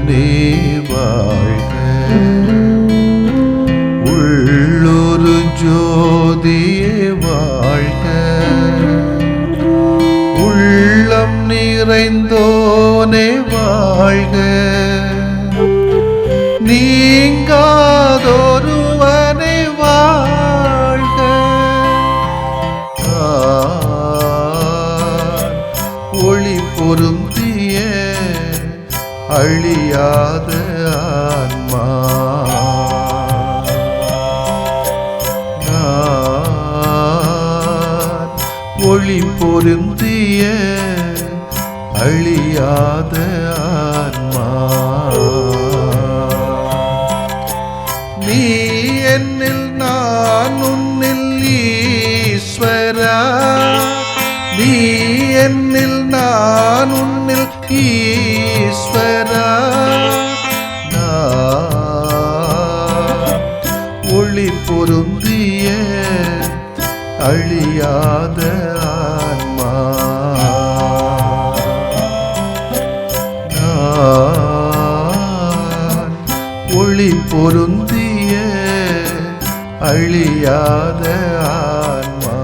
உள்ளமுதே வாழ்க. உள்ளொரு ஜோதியே வாழ்க. உள்ளம் நிறைந்தோனே வாழ்க. நீங்காதொருவனே வாழ்க. ஒளி பொருந்திய அழியாத ஆன்மா. ஒளி பொருந்திய அழியாத ஆன்மா. நீ என்னில் நான் உன்னில் ஈஸ்வரா. நீ என்னில் நான் உன்னில் ஈஸ்வரா. ஒளி பொருந்திய அழியாத ஆன்மா. ஒளி பொருந்திய அழியாத ஆன்மா.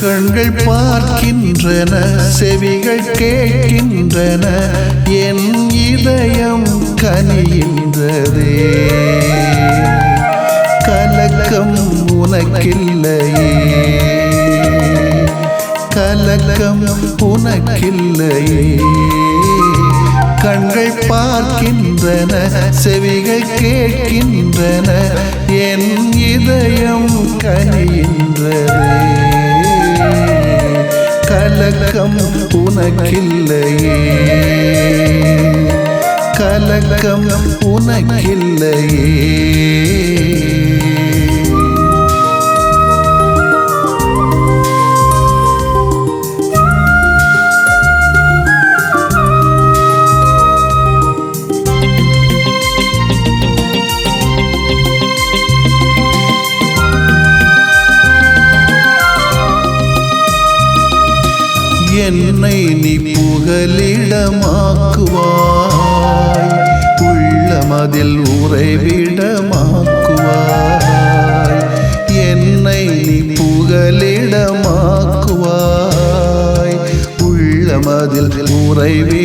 கண்கள் பார்க்கின்றன, செவிகள் கேட்கின்றன, என் இதயம் கனிகின்றதே. கலக்கம் உனக்கில்லையே, கலக்கம் உனக்கில்லையே. கண்கள் பார்க்கின்றன, செவிகள் கேட்கின்றன, என் இதயம் கனிகின்றதே. கலக்கம் உனக்கில்லையே, கலக்கம் உனக்கில்லையே. என்னை நீ புகலிடமாக்குவாய், உள்ளமதில் உறைவிடமாக்குவாய். என்னை நீ புகலிடமாக்குவாய், உள்ளமதில் உறைவிடமாக்குவாய்.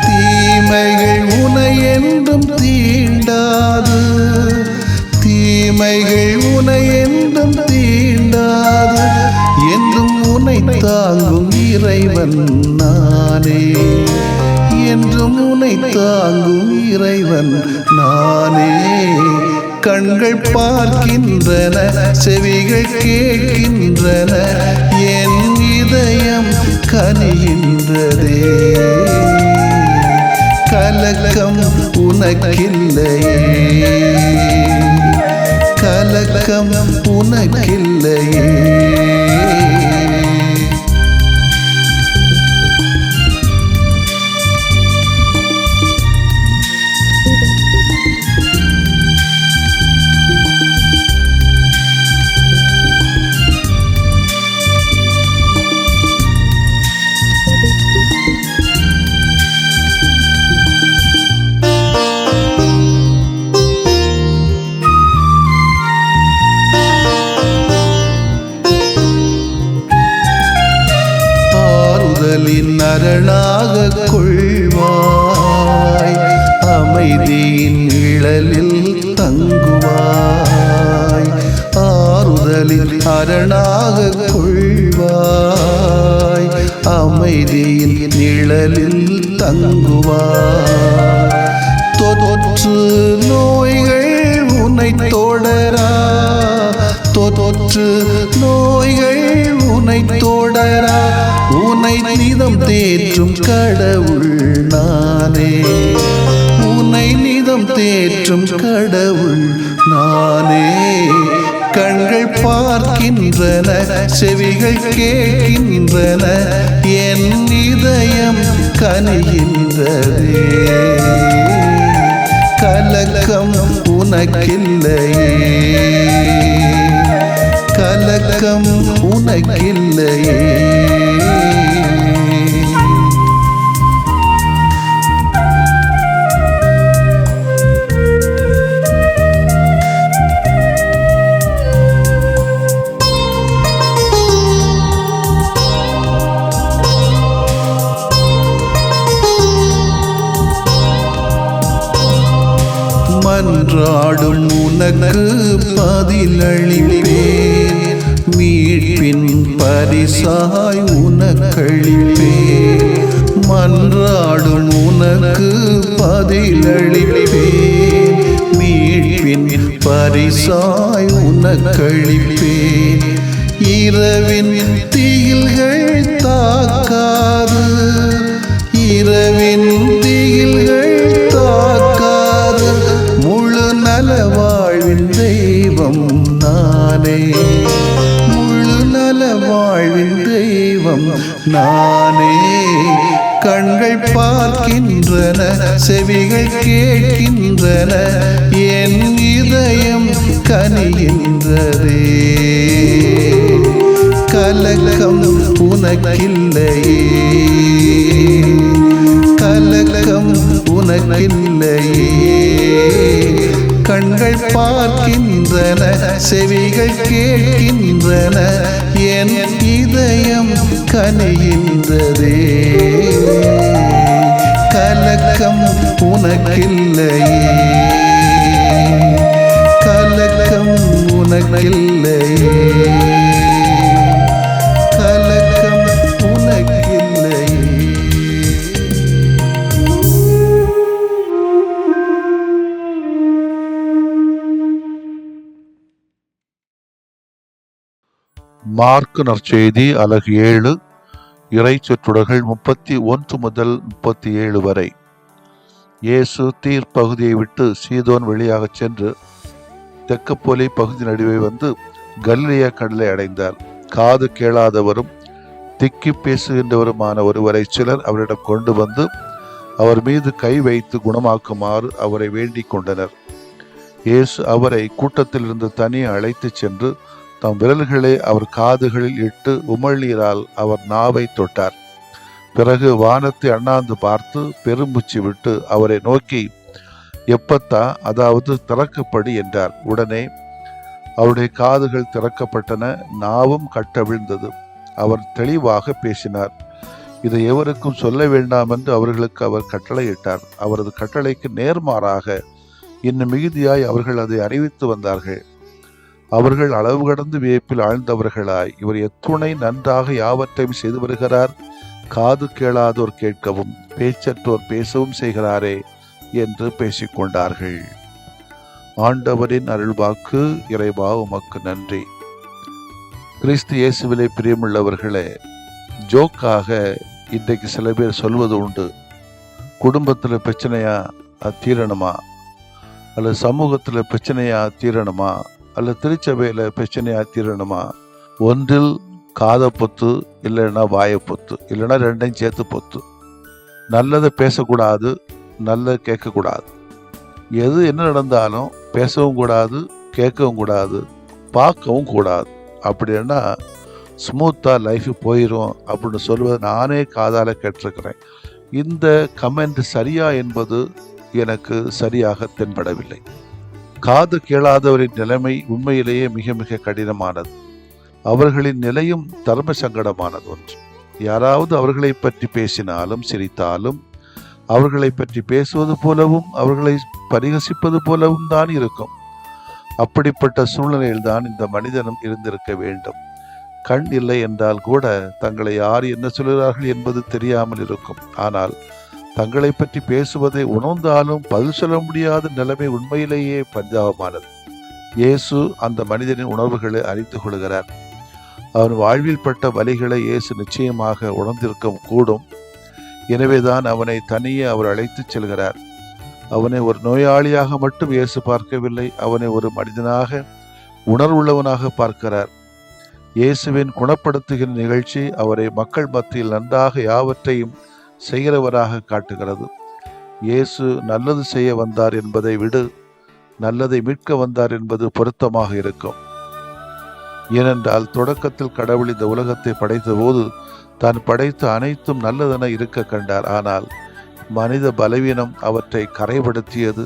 தீமைகள் உனை என்றும் தீண்டாது, தீமைகள் உனை என்றும் தீண்டாது. என்றும் உன்னை தாங்கும் இறைவன் நானே, என்றும் உன்னை தாங்கும் இறைவன் நானே. கண்கள் பார்க்கின்றன, செவிகள் கேட்கின்றன, என் இதயம் கனிகின்றதே. கலக்கம் உனக்கில்லையே, கலக்கம் உனக்கில்லையே. அரணாக கொள்வாய், அமைதியின் நிழலில் தங்குவாய். ஆறுதலில் அரணாக கொள்வாய், அமைதியின் நிழலில் தங்குவாய். தொற்று நோய்கள் உன்னை தொடரா, தொற்று நோய்கள் உன்னை தொடரா. உன்னை நிதம் தேற்றும் கடவுள் நானே, உன்னை உன்னை நிதம் தேற்றும் கடவுள் நானே. கண்கள் பார்க்கின்றன, செவிகள் கேட்கின்றன, என் இதயம் கனிகின்றதே. கலக்கம் உனக்கில்லையே, கலக்கம் உனக்கில்லையே. மன்றாடும் உனக்கு பதிலளிப்பேன், மீட்பின் பரிசாய் உனக்களிப்பேன். மன்றாடும் உனக்கு பதிலளிப்பேன், மீட்பின் பரிசாய் உனக்களிப்பேன். இரவின் தீயில்கள் தாக்காது, இரவின் தீயில்கள் தாக்காது, முழு நல வாழ்வின் தெய்வம் நானே. முழு நல வாழ்வின் தெய்வம் நானே. கண்கள் பார்க்கின்றன, செவிகள் கேட்கின்றன, என் இதயம் கனிகின்றதே. கலக்கம் உனக்கில்லையே, கலக்கம் உனக்கில்லையே. கண்கள் பார்க்கின்றன, செவிகள் கேட்கின்றன, என் இதயம் கனிகின்றதே. கலக்கம் உனக்கில்லையே, கலக்கம் உனக்கில்லையே, கலக்கம் உனக்கில்லையே. மார்க்கு நற்செய்தி அலகு 7 இறை சொற்றொடர்கள் 31 முதல் 37 வரை. இயேசு தீர் பகுதியை விட்டு சீதோன் வழியாகச் சென்று தெக்கப்போலி பகுதி நடுவே வந்து கலிலேயா கடலை அடைந்தார். காது கேளாதவரும் திக்கி பேசுகின்றவருமான ஒருவரை சிலர் அவரிடம் கொண்டு வந்து அவர் மீது கை வைத்து குணமாக்குமாறு அவரை வேண்டிக் கொண்டனர். இயேசு அவரை கூட்டத்திலிருந்து தனியே அழைத்து சென்று தம் விரல்களை அவர் காதுகளில் இட்டு உமிழ்நீரால் அவர் நாவை தொட்டார். பிறகு வானத்தை அண்ணாந்து பார்த்து பெரும்பூச்சி விட்டு அவரை நோக்கி எப்பத்தா, அதாவது திறக்கப்படி என்றார். உடனே அவருடைய காதுகள் திறக்கப்பட்டன, நாவும் கட்டவிழ்ந்தது. அவர் தெளிவாக பேசினார். இதை எவருக்கும் சொல்ல வேண்டாம் என்று அவர்களுக்கு அவர் கட்டளையிட்டார். அவரது கட்டளைக்கு நேர்மாறாக இன்னும் மிகுதியாய் அவர்கள் அதை அறிவித்து வந்தார்கள். அவர்கள் அளவு கடந்து வியப்பில் ஆழ்ந்தவர்களாய், இவர் எத்துணை நன்றாக யாவற்றையும் செய்து வருகிறார், காது கேளாதோர் கேட்கவும் பேச்சற்றோர் பேசவும் செய்கிறாரே என்று பேசிக்கொண்டார்கள். ஆண்டவரின் அருள்வாக்கு. இறைவா உமக்கு நன்றி. கிறிஸ்து இயேசுவிலே பிரியமுள்ளவர்களே, ஜோக்காக இன்றைக்கு சில பேர் சொல்வது உண்டு, குடும்பத்தில் பிரச்சனையா தீரணுமா, அல்லது சமூகத்தில் பிரச்சனையா தீரணுமா, அல்லது திருச்சபையில் பிரச்சனையா தீரணுமா, ஒன்றில் காதை பொத்து, இல்லைன்னா வாயை பொத்து, இல்லைன்னா ரெண்டையும் சேர்த்து பொத்து. நல்லதை பேசக்கூடாது, நல்லதை கேட்கக்கூடாது. எது என்ன நடந்தாலும் பேசவும் கூடாது, கேட்கவும் கூடாது, பார்க்கவும் கூடாது. அப்படின்னா ஸ்மூத்தாக லைஃப் போயிடும் அப்படின்னு சொல்வதை நானே காதால் கேட்டிருக்கிறேன். இந்த கமெண்ட் சரியா என்பது எனக்கு சரியாக தென்படவில்லை. காது கேளாதவரின் நிலைமை உண்மையிலேயே மிக மிக கடினமானது. அவர்களின் நிலையும் தர்ம சங்கடமானது ஒன்று. யாராவது அவர்களை பற்றி பேசினாலும் சிரித்தாலும் அவர்களை பற்றி பேசுவது போலவும் அவர்களை பரிகசிப்பது போலவும் தான் இருக்கும். அப்படிப்பட்ட சூழ்நிலையில் தான் இந்த மனிதனும் இருந்திருக்க வேண்டும். கண் இல்லை என்றால் கூட தங்களை யார் என்ன சொல்கிறார்கள் என்பது தெரியாமல் இருக்கும். ஆனால் தங்களை பற்றி பேசுவதை உணர்ந்தாலும் பதில் சொல்ல முடியாத நிலைமை உண்மையிலேயே பரிதாபமானது. இயேசு அந்த மனிதனின் உணர்வுகளை அறிந்து கொள்கிறார். அவன் வாழ்வில் பட்ட வலிகளை இயேசு நிச்சயமாக உணர்ந்திருக்க கூடும். எனவேதான் அவனை தனியே அவர் அழைத்து செல்கிறார். அவனை ஒரு நோயாளியாக மட்டும் இயேசு பார்க்கவில்லை, அவனை ஒரு மனிதனாக உணர்வுள்ளவனாக பார்க்கிறார். இயேசுவின் குணப்படுத்துகிற நிகழ்ச்சி அவரை மக்கள் மத்தியில் நன்றாக யாவற்றையும் செய்கிறவராக காட்டுகிறது. இயேசு நல்லது செய்ய வந்தார் என்பதை விடு, நல்லதை மீட்க வந்தார் என்பது பொருத்தமாக இருக்கும். ஏனென்றால் தொடக்கத்தில் கடவுள் இந்த உலகத்தை படைத்த போது தான் படைத்த அனைத்தும் நல்லதென இருக்க கண்டார். ஆனால் மனித பலவீனம் அவற்றை கரைப்படுத்தியது.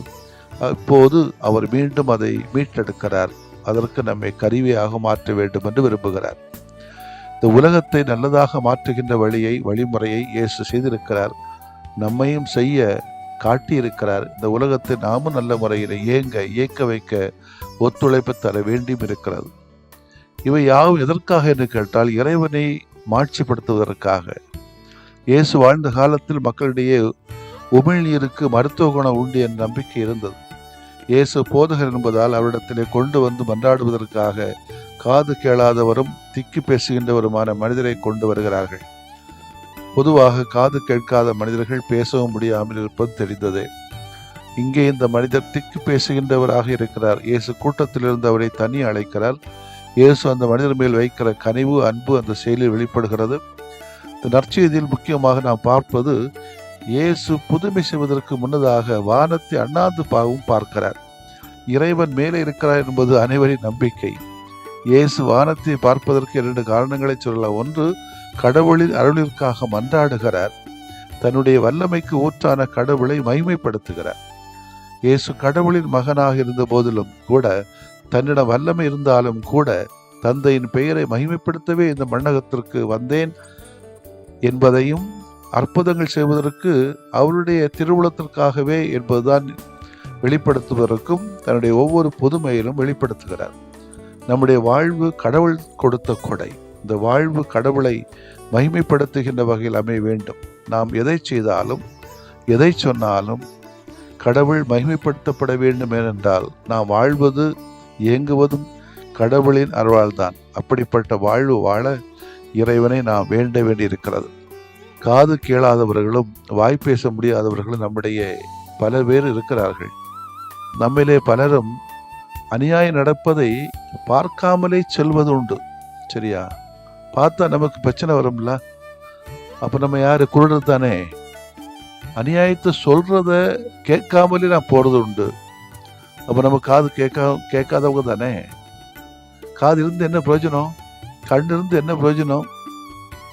இப்போது அவர் மீண்டும் அதை மீட்டெடுக்கிறார். அதற்கு நம்மை கருவியாக மாற்ற வேண்டும் என்று விரும்புகிறார். இந்த உலகத்தை நல்லதாக மாற்றுகின்ற வழிமுறையை இயேசு செய்திருக்கிறார். நம்மையும் செய்ய காட்டியிருக்கிறார். இந்த உலகத்தை நாமும் நல்ல முறையில் இயக்க வைக்க ஒத்துழைப்பு தர வேண்டியும் இருக்கிறது. இவை யாவும் எதற்காக என்று கேட்டால் இறைவனை மாட்சிப்படுத்துவதற்காக. இயேசு வாழ்ந்த காலத்தில் மக்களிடையே உமிழ்நீருக்கு மருத்துவ குணம் உண்டு என்ற நம்பிக்கை இருந்தது. இயேசு போதகர் என்பதால் அவரிடத்திலே கொண்டு வந்து மன்றாடுவதற்காக காது கேளாதவரும் திக்கி பேசுகின்றவருமான மனிதரை கொண்டு வருகிறார்கள். பொதுவாக காது கேட்காத மனிதர்கள் பேசவும் முடியாமல் இருப்பது தெரிந்ததே. இங்கே இந்த மனிதர் திக்கி பேசுகின்றவராக இருக்கிறார். இயேசு கூட்டத்திலிருந்து அவரை தனி அழைக்கிறார். இயேசு அந்த மனிதர் மேல் வைக்கிற கனிவு, அன்பு அந்த செயலில் வெளிப்படுகிறது. இந்த நற்செய்தியில் முக்கியமாக நாம் பார்ப்பது, இயேசு புதுமை செய்வதற்கு முன்னதாக வானத்தை அண்ணாந்து பார்க்கிறார். இறைவன் மேலே இருக்கிறார் என்பது அனைவரின் நம்பிக்கை. இயேசு வானத்தை பார்ப்பதற்கு 2 காரணங்களை சொல்லலாம். ஒன்று, கடவுளின் அருளிற்காக மன்றாடுகிறார். தன்னுடைய வல்லமைக்கு ஊற்றான கடவுளை மகிமைப்படுத்துகிறார். இயேசு கடவுளின் மகனாக இருந்த போதிலும் கூட, தன்னிடம் வல்லமை இருந்தாலும் கூட, தந்தையின் பெயரை மகிமைப்படுத்தவே இந்த மண்ணகத்திற்கு வந்தேன் என்பதையும், அற்புதங்கள் செய்வதற்கு அவருடைய திருவுளத்திற்காகவே என்பதுதான் வெளிப்படுத்துவதற்கும் தன்னுடைய ஒவ்வொரு புதுமையிலும் வெளிப்படுத்துகிறார். நம்முடைய வாழ்வு கடவுள் கொடுத்த கொடை. இந்த வாழ்வு கடவுளை மகிமைப்படுத்துகின்ற வகையில் அமைய வேண்டும். நாம் எதை செய்தாலும் எதை சொன்னாலும் கடவுள் மகிமைப்படுத்தப்பட வேண்டும். ஏனென்றால் நாம் வாழ்வது இயங்குவதும் கடவுளின் அருளால்தான். அப்படிப்பட்ட வாழ்வு வாழ இறைவனை நாம் வேண்ட வேண்டியிருக்கிறது. காது கேளாதவர்களும் வாய் பேச முடியாதவர்களும் நம்முடைய பல பேர் இருக்கிறார்கள். நம்மிலே பலரும் அநியாயம் நடப்பதை பார்க்காமலே செல்வது உண்டு. சரியா? பார்த்தா நமக்கு பிரச்சனை வரும்ல. அப்போ நம்ம யாரு? குருடர் தானே. அநியாயத்தை சொல்றத கேட்காமலே நான் போறது உண்டு. அப்போ நம்ம காது கேட்காதவங்க தானே. காது இருந்து என்ன பிரயோஜனம்? கண் இருந்து என்ன பிரயோஜனம்?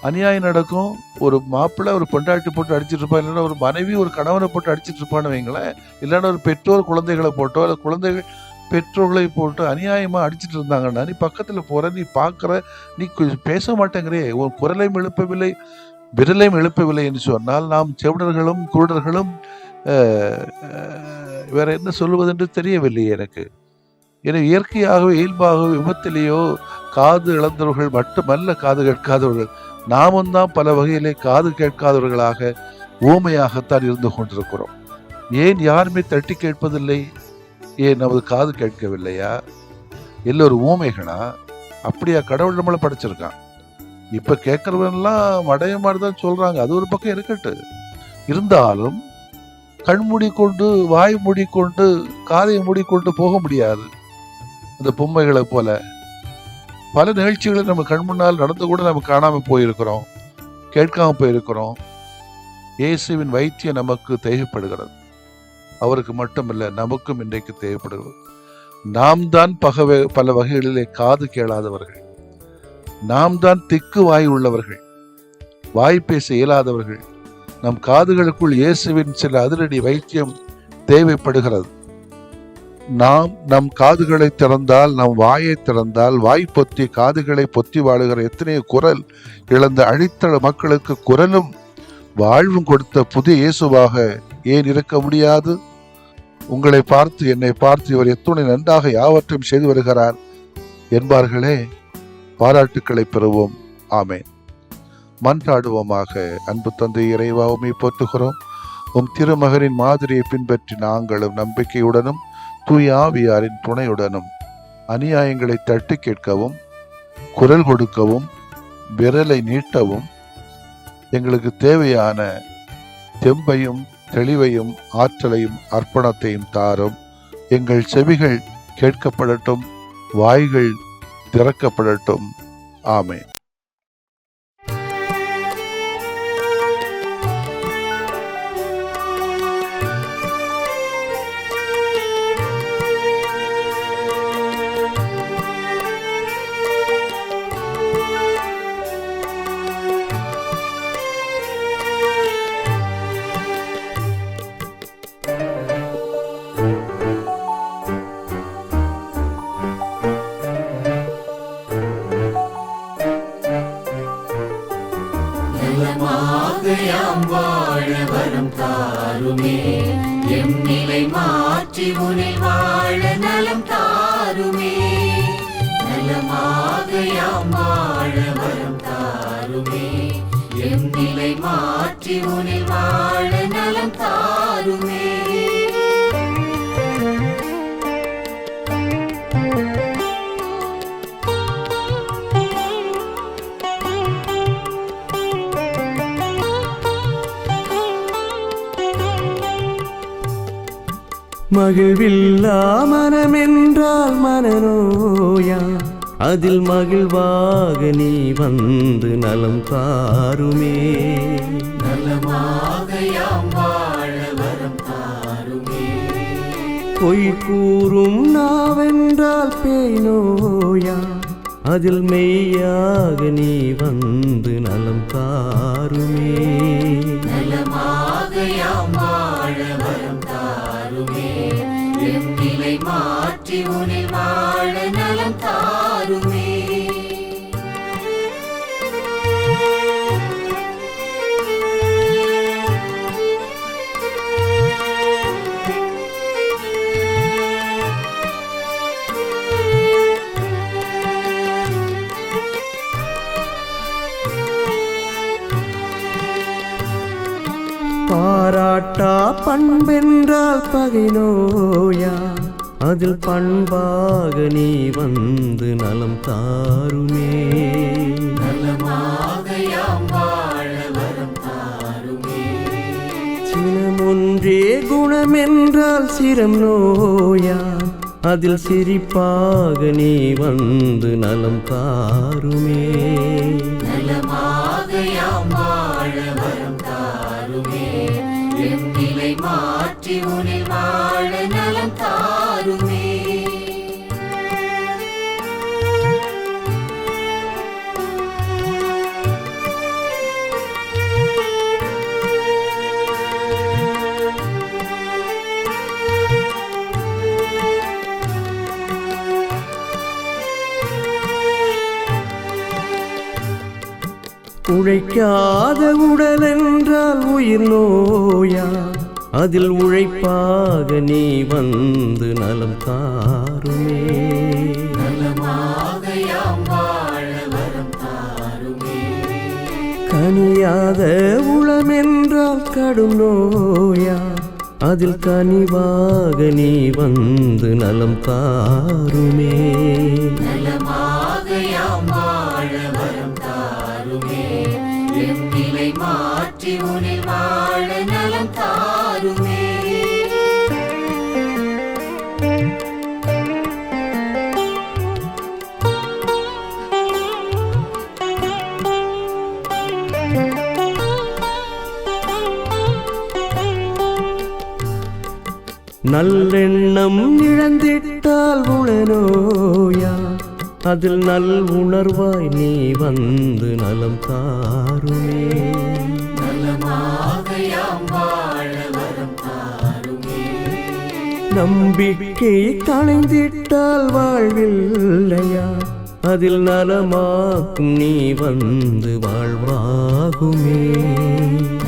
அநியாயம் நடக்கும். ஒரு மாப்பிள்ளை ஒரு பொண்டாட்டி போட்டு அடிச்சிட்டு இருப்பான், இல்லைன்னா ஒரு மனைவி ஒரு கணவனை போட்டு அடிச்சிட்டு இருப்பான்னு வைங்களேன். இல்லைன்னா ஒரு பெற்றோர் குழந்தைகளை போட்டோ, இல்லை குழந்தைகள் பெற்றோர்களை போட்டு அநியாயமா அடிச்சிட்டு இருந்தாங்கன்னா, நீ பக்கத்துல போற, நீ பார்க்குற, நீ பேச மாட்டேங்கிறே, உன் குரலையும் எழுப்பவில்லை, விரலையும் எழுப்பவில்லை என்று சொன்னால் நாம் செவிடர்களும் குருடர்களும் வேற என்ன சொல்லுவதென்று தெரியவில்லையே எனக்கு. எனவே இயற்கையாகவே இயல்பாகவே விபத்திலேயோ காது இழந்தவர்கள் மட்டுமல்ல காது கேட்காதவர்கள், நாமும் தான் பல வகையிலே காது கேட்காதவர்களாக ஊமையாகத்தான் இருந்து கொண்டிருக்கிறோம். ஏன் யாருமே தட்டி கேட்பதில்லை? ஏன் நமது காது கேட்கவில்லையா? எல்லோரும் ஊமைகளா? அப்படியா? கடவுள் நம்மளை படைச்சிருக்கான். இப்ப கேட்கறவெல்லாம் மடைய மாதிரிதான் சொல்றாங்க. அது ஒரு பக்கம் இருக்கட்டு. இருந்தாலும் கண் மூடிக்கொண்டு வாய் மூடிக்கொண்டு காதை மூடிக்கொண்டு போக முடியாது. அந்த பொம்மைகளை போல பல நிகழ்ச்சிகளை நம்ம கண் முன்னால் நடந்து கூட நம்ம காணாம போயிருக்கிறோம், கேட்காம போயிருக்கிறோம். இயேசுவின் வைத்தியம் நமக்கு தேவைப்படுகிறது. அவருக்கு மட்டுமல்ல, நமக்கும் இன்றைக்கு தேவைப்படுகிறது. நாம் தான் பல வகைகளிலே காது கேளாதவர்கள். நாம் தான் திக்கு வாய் உள்ளவர்கள், வாய் பேச இயலாதவர்கள். நம் காதுகளுக்குள் இயேசுவின் சில அதிரடி வைத்தியம் தேவைப்படுகிறது. நாம் நம் காதுகளை திறந்தால், நம் வாயை திறந்தால், வாய் பொத்தி காதுகளை பொத்தி வாழுகிற எத்தனையோ குரல் இழந்த அடித்தள மக்களுக்கு குரலும் வாழ்வும் கொடுத்த புதிய இயேசுவாக ஏன் இருக்க முடியாது? உங்களை பார்த்து என்னை பார்த்து இவர் எத்துணை நன்றாக யாவற்றையும் செய்து வருகிறார் என்பார்களே. பாராட்டுக்களை பெறுவோம். ஆமேன். மன்றாடுவோமாக. அன்பு தந்தை இறைவா, உம்மை போற்றுகிறோம். உம் திருமகனின் மாதிரியை பின்பற்றி நாங்களும் நம்பிக்கையுடனும் தூய ஆவியாரின் துணையுடனும் அநியாயங்களை தட்டி கேட்கவும், குரல் கொடுக்கவும், விரலை நீட்டவும், எங்களுக்கு தேவையான தெம்பையும் தெளிவையும் ஆற்றலையும் அர்ப்பணத்தையும் தாரும். எங்கள் செவிகள் கேட்கப்படட்டும், வாய்கள் திறக்கப்படட்டும். ஆமென். யாம் வாழ வரம் தாருமே, எம் நிலை மாற்றி உனில் வாழ நலம் தாருமே. நலமாக யாம் வாழ வரம் தாருமே, எம் நிலை மாற்றி உனில் வாழ நலம் தாருமே. மகிழ்வில்லா மனமென்றால் மனநோயா, அதில் மகிழ்வாக நீ வந்து நலம் தாருமே. நலமாக யாம் வாழ வரம் தாருமே. பொய் கூறும் நாவென்றால் பேய் நோயா, அதில் மெய்யாக நீ வந்து நலம் தாருமே. நலமாக யாம் வாழ வரம் தாருமே, எம் நிலை மாற்றி உனில் வாழ நலம் தாருமே. பாராட்டா பண்பென்றால் பகை நோயா, அதில் பண்பாக நீ வந்து நலம் தாருமே. நலமாக யாம் வாழ வரம் தாருமே. சினமொன்றே குணமென்றால் சிரம் நோயா, அதில் சிரிப்பாக நீ வந்து நலம் தாருமே. நலமாக யாம் வாழ வரம் தாருமே, எம் நிலை மாற்றி உனில் வாழ நலம் தாருமே. உழைக்காத உடல் என்றால் உயிர் நோயா, அதில் உழைப்பாக நீ வந்து நலம் தாருமே. நலமாக யாம் வாழ வரம் தாருமே. கனியாத உளமென்றால் கடும் நோயா, அதில் கனிவாக நீ வந்து நலம் தாருமே. நலமாக யாம் வாழ வரம் தாருமே, எம் நிலை மாற்றி உனில் வாழ நலம் தாருமே. நல்லெண்ணம் இழந்திட்டால் உளநோயா, அதில் நல் உணர்வாய் நீ வந்து நலம் தாருமே. நலமாக யாம் வாழ வரம் தாருமே. நம்பிக்கை களைந்திட்டால் வாழ்வில்லையா, அதில் நலமாக்கும் நீ வந்து வாழ்வாகுமே.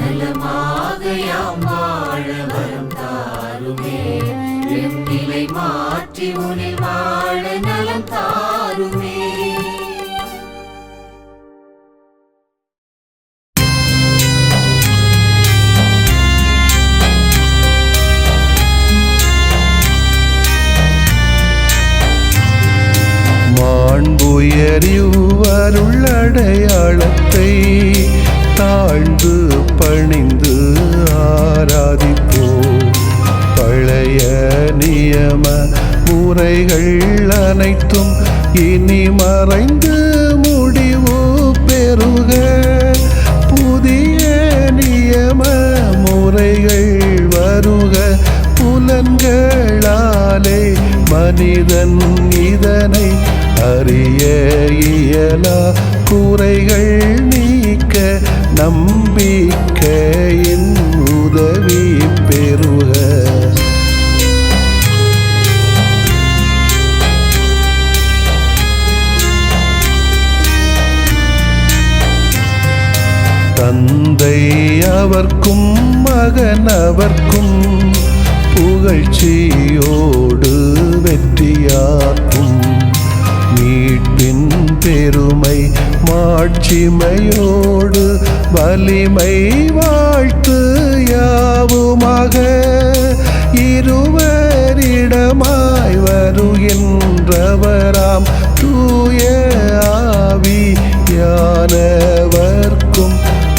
நலமாக யாம் வாழ வரம் தாருமே, எம் நிலை மாற்றி உனில் வாழ நலம் தாருமே. மாண்புயரிவருள்ளடையாளத்தை தாழ்ந்து பணிந்து ஆராதி குறைகள் அனைத்தும் இனி மறைந்து முடிவு பெறுக. புதிய நியம முறைகள் வருக. புலன்களாலே மனிதன் இதனை அறிய இயலா. குறைகள் நீக்க நம்பிக்கையின் உதவி பெறுக. தந்தை அவர்க்கும் மகன் அவர்க்கும் புகழ்ச்சியோடு வெற்றியாக்கும். மீட்பின் பெருமை மாட்சிமையோடு வலிமை வாழ்த்து யாவுமாக. இருவரிடமாய் வருகின்றவராம் தூய ஆவியானவர்க்கும்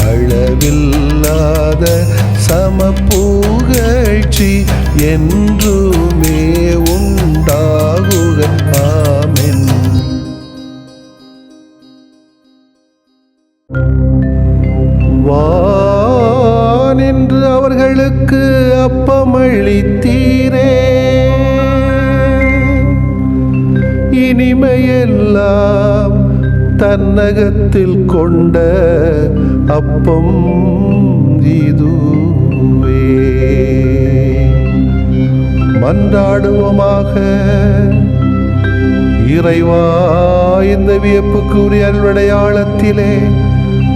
அளவில்லாத சமப்புகழ்ச்சி என்றுமே உண்டாகுக. ஆமென். வானின்று அவர்களுக்கு அப்பமளித்தீரே, இனிமையெல்லாம் தன்னகத்தில் கொண்ட அப்பம் இதுவே. மன்றாடுவோமாக. இறைவா, இந்த வியப்புக்குரிய அருளடையாளத்திலே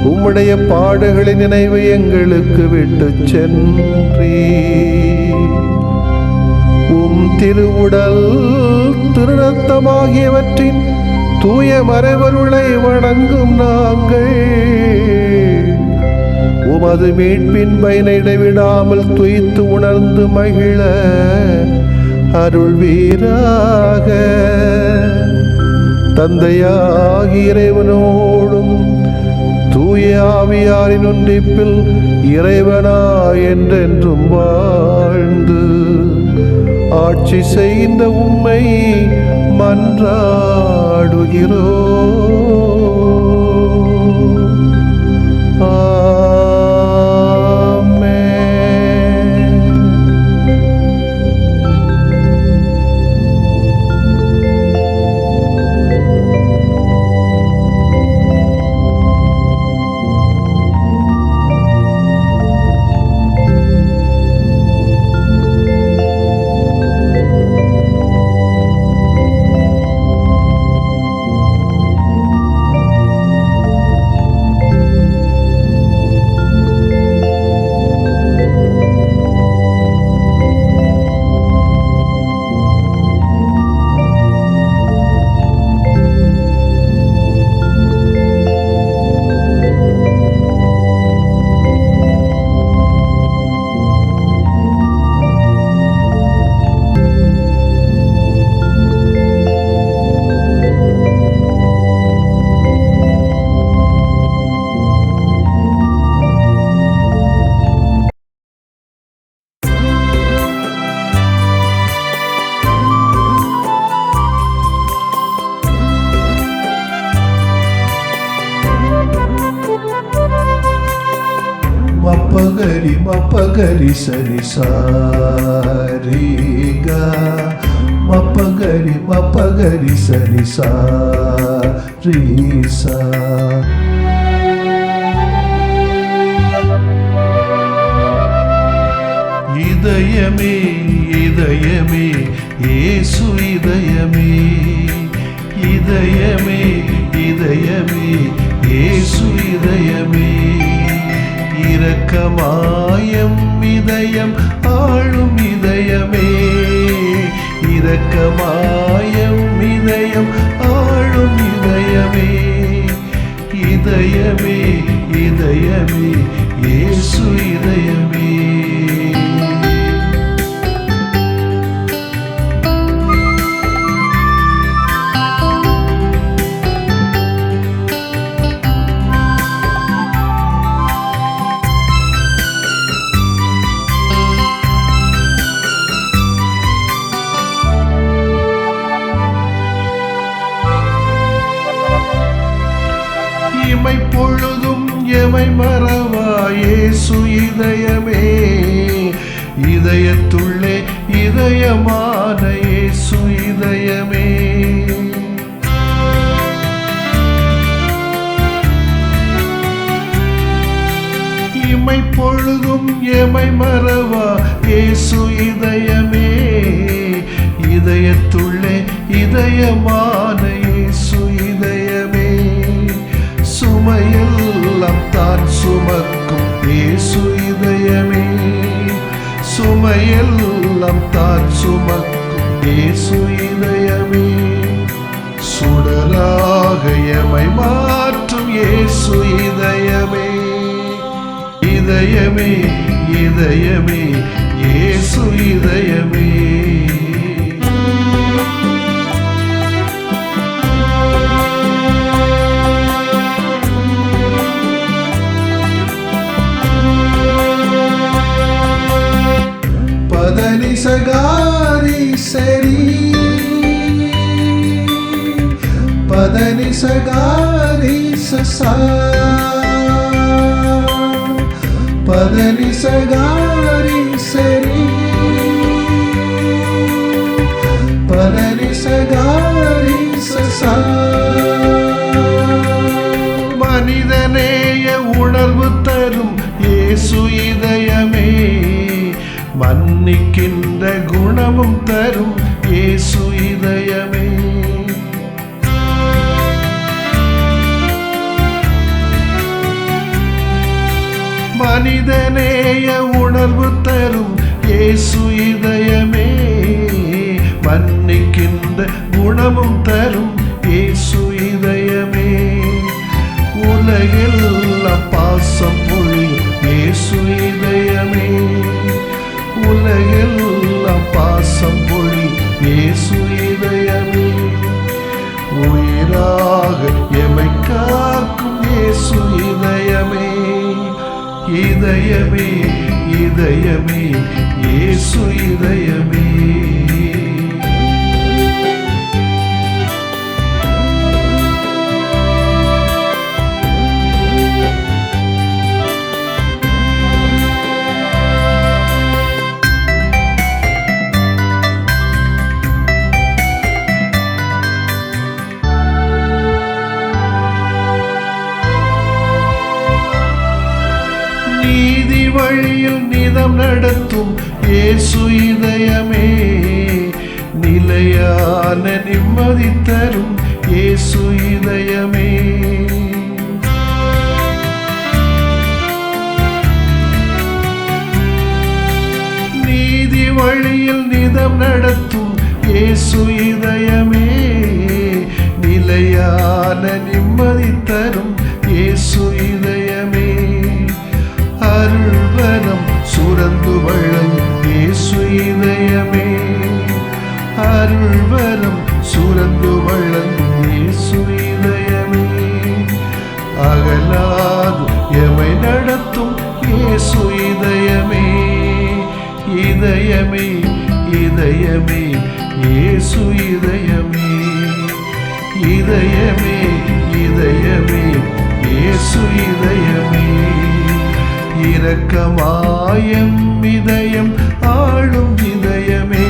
உம்முடைய பாடுகளின் நினைவு எங்களுக்கு விட்டு சென்றீ. உம் திருவுடல் திருரத்தமாகியவற்றின் தூய மறைபொருளை வணங்கும் நாங்கள் உமது மீட்பின் பயனை இடைவிடாமல் துய்த்து உணர்ந்து மகிழ அருள்வீராக. தந்தையாகிய இறைவனோடும் தூய ஆவியாரின் ஒன்றிப்பில் இறைவனா என்றென்றும் வாழ்ந்து ஆட்சி செய்கின்ற உம்மை மன்றாடுகிறோ. மப்பகரி மப்பகரி சரி சாரிகா. மப்பகரி மப்பகரி சரி சாரிசா. இதயமே இதயமே இயேசு இதயமே. இதயமே இதயமே இயேசு இதயமே. இரக்கமாயம் இதயம் ஆளும் இதயமே. இரக்கமாயம் இதயம் ஆளும் இதயமே. இதயமே இதயமே இயேசு இதயமே. எமை மறவா இயேசு இதயமே, இதயத்துள்ளே இதயமான இயேசு இதயமே. இமை பொழுதும் எமை மறவா இயேசு இதயமே, இதயத்துள்ளே இதயமான இயேசு இதயமே. சுமையெல்லாம் தான் சுமக்கும் இயேசு இதயமே, சுமையெல்லாம் தான் சுமக்கும் இயேசு இதயமே. சுடராக எமை மாற்றும் இயேசு இதயமே, இதயமே இதயமே இயேசு இதயமே. பதனி சகாரி சரி, பதனி சகாரி சசா, பதனி சகாரி சரி, பதனி சகாரி சசா. மனிதநேய உணர்வு தரும் இயேசு இதயமே, மன்னிக்கின்ற குணமும் தரும் இயேசு இதயமே. மனிதநேய உணர்வு தரும் இயேசு இதயமே, மன்னிக்கின்ற குணமும் தரும் இயேசு இதயமே. உலகெல்லாம் பாசம் பொழியும் இயேசு இதயமே, உலகெல்லாம் பாசம் பொழியும் இயேசு இதயமே. உயிராக எமை காக்கும் இயேசு இதயமே, இதயமே இதயமே இயேசு இதயமே. நீதி வழியில் நிதம் நடத்தும் இயேசு இதயமே, நிலையான நிம்மதி தரும் இயேசு இதயமே. நீதி வழியில் நிதம் நடத்தும் இயேசு இதயமே, நிலையான நிம்மதி தரும் இயேசு இதயமே. அருள்வரம் சுரந்து வழங்கும் இயேசு இதயமே, அருள்வரம் சுரந்து வழங்கும் இயேசு இதயமே. அகலாது எமை நடத்தும் இயேசு இதயமே, இதயமே இதயமே இயேசு இதயமே, இதயமே இதயமே இயேசு இதயமே. இரக்கமாயம் இதயம் ஆளும் இதயமே,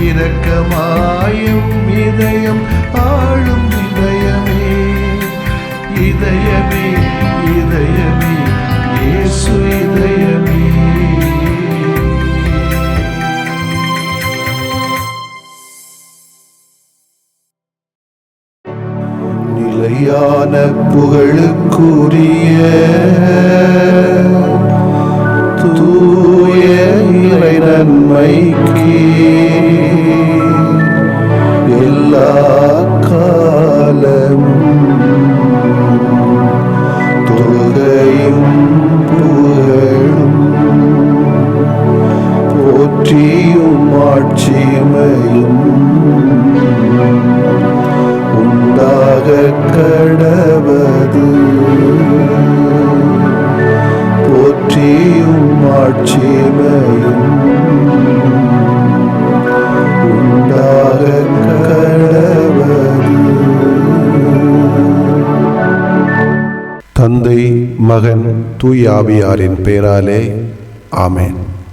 இரக்கமாயம் இதயம் ஆளும் இதயமே. இதயமே இதயமே இயேசு இதயமே. நிலையான புகழுக்குரிய தூய இறை நன்மைக்கு எல்லா காலமும் தொழுகையும் புகழும் போற்றியும் ஆட்சிமையும் உண்டாக கடவது. போற்றியும் ஆட்சிமையும் உண்டாக கடவது. தந்தை, மகன், தூய் ஆவியாரின் பெயராலே ஆமென்.